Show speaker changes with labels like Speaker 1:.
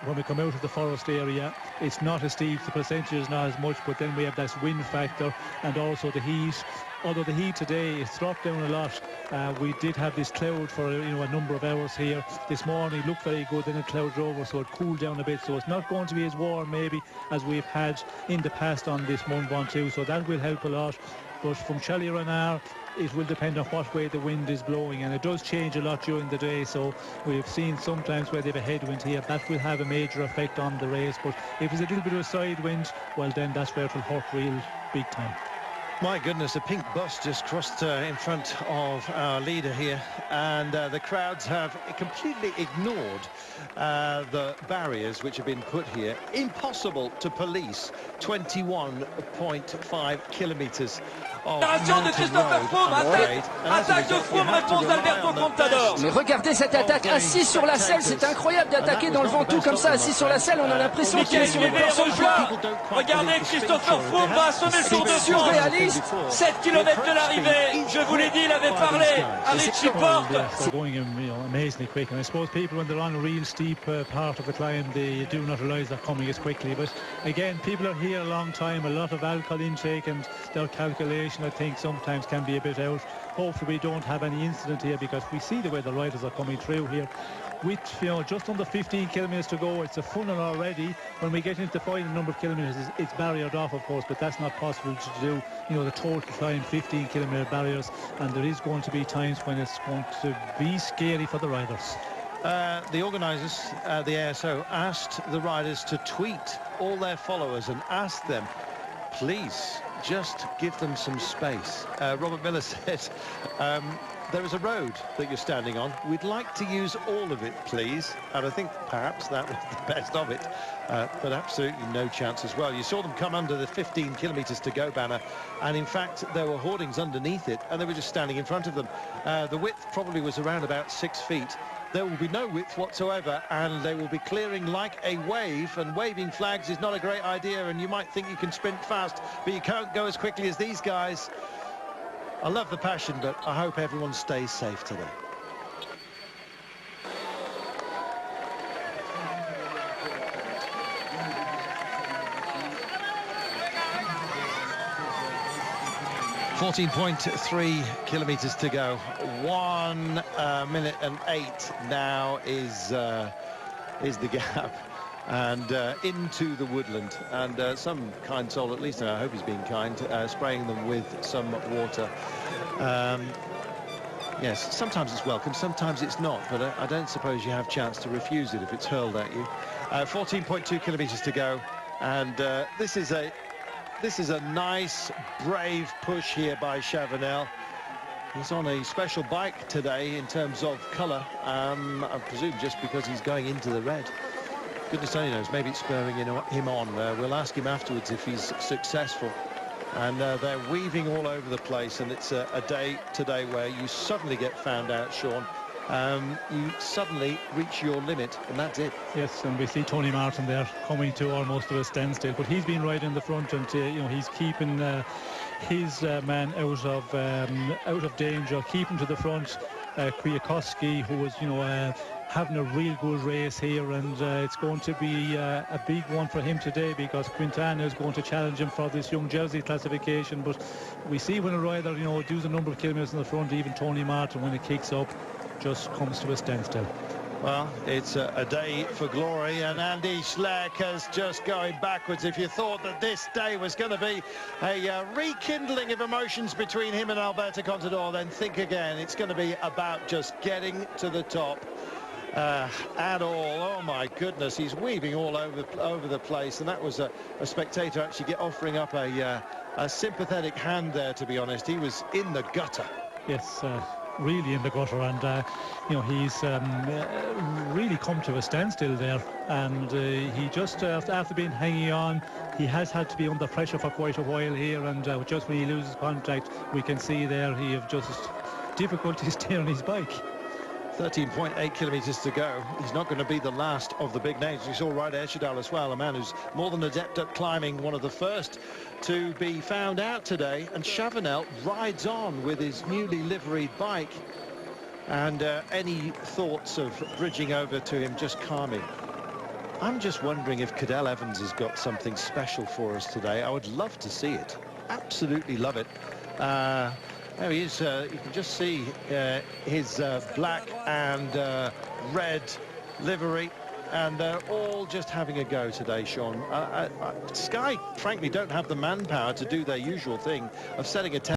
Speaker 1: when we come out of the forest area, it's not as steep, the percentage is not as much, but then we have this wind factor and also the heat. Although the heat today is dropped down a lot, we did have this cloud for a number of hours here this morning. It looked very good, then it clouded over, so it cooled down a bit, so it's not going to be as warm maybe as we've had in the past on this Mont Ventoux, so that will help a lot. But from Challirannar, it will depend on what way the wind is blowing, and it does change a lot during the day, so we've seen sometimes where they have a headwind here. That will have a major effect on the race, but if it's a little bit of a side wind, well then that's where it will hurt real big time.
Speaker 2: My goodness, a pink bus just crossed in front of our leader here, and the crowds have completely ignored the barriers which have been put here. Impossible to police 21.5 kilometres of mountain road, I'm afraid.
Speaker 3: Attaque de Froome, réponse d'Alberto Contador.
Speaker 4: Mais regardez cette attaque, assis sur la selle, c'est incroyable d'attaquer dans le Ventoux comme ça, assis sur la selle, on a l'impression qu'il est sur une course au poids.
Speaker 3: Regardez, Christopher Froome va assommer le Tour de France.
Speaker 4: Surréaliste.
Speaker 3: 7 km de l'arrivée, je vous l'ai dit, il avait parlé à Richie Porte.
Speaker 1: They're going amazingly quick, and I suppose people, when they're on a real steep part of the climb, they do not realise they're coming as quickly. But again, people are here a long time, a lot of alcohol intake, and their calculation, I think, sometimes can be a bit out. Hopefully we don't have any incident here, because we see the way the riders are coming through here. With just under 15 kilometres to go, it's a funnel already. When we get into the final number of kilometres, it's barriered off, of course, but that's not possible to do. The total climb, 15 kilometre barriers, and there is going to be times when it's going to be scary for the riders.
Speaker 2: The organisers, the ASO, asked the riders to tweet all their followers and asked them, please, just give them some space. Robert Miller said, there is a road that you're standing on. We'd like to use all of it, please. And I think perhaps that was the best of it, but absolutely no chance as well. You saw them come under the 15 kilometres to go banner, and in fact there were hoardings underneath it, and they were just standing in front of them. The width probably was around about 6 feet. There will be no width whatsoever, and they will be clearing like a wave, and waving flags is not a great idea, and you might think you can sprint fast, but you can't go as quickly as these guys. I love the passion, but I hope everyone stays safe today. .3 kilometres to go. 1 minute and 8 now is the gap, and into the woodland, and some kind soul, at least I hope he's being kind, spraying them with some water. Yes, sometimes it's welcome, sometimes it's not, but I don't suppose you have a chance to refuse it if it's hurled at you. 14.2 kilometres to go, and this is a nice, brave push here by Chavanel. He's on a special bike today in terms of colour, I presume just because he's going into the red. Goodness only knows, maybe it's spurring him on. We'll ask him afterwards if he's successful. And they're weaving all over the place, and it's a day today where you suddenly get found out, Sean. You suddenly reach your limit, and that's it.
Speaker 1: Yes, and we see Tony Martin there coming to almost to a standstill, but he's been right in the front, and he's keeping his man out of danger, keeping to the front. Kwiatkowski, who was having a real good race here, and it's going to be a big one for him today, because Quintana is going to challenge him for this young jersey classification. But we see when a rider does a number of kilometres in the front, even Tony Martin, when it kicks up, just comes to a standstill.
Speaker 2: Well, it's a day for glory, and Andy Schleck is just going backwards. If you thought that this day was going to be a rekindling of emotions between him and Alberto Contador, then think again. It's going to be about just getting to the top at all. Oh my goodness, he's weaving all over the place, and that was a spectator actually offering up a sympathetic hand there, to be honest. He was in the gutter.
Speaker 1: Yes, really in the gutter, and he's really come to a standstill there, and he just after being hanging on, he has had to be under pressure for quite a while here, and just when he loses contact, we can see there he have just difficulty steering his bike.
Speaker 2: 13.8 kilometres to go. He's not going to be the last of the big names. We saw Ryder Eschedal as well, a man who's more than adept at climbing, one of the first to be found out today. And Chavanel rides on with his newly liveried bike. And any thoughts of bridging over to him just calming. I'm just wondering if Cadell Evans has got something special for us today. I would love to see it. Absolutely love it. There he is. You can just see his black and red livery, and they're all just having a go today, Sean. Sky, frankly, don't have the manpower to do their usual thing of setting a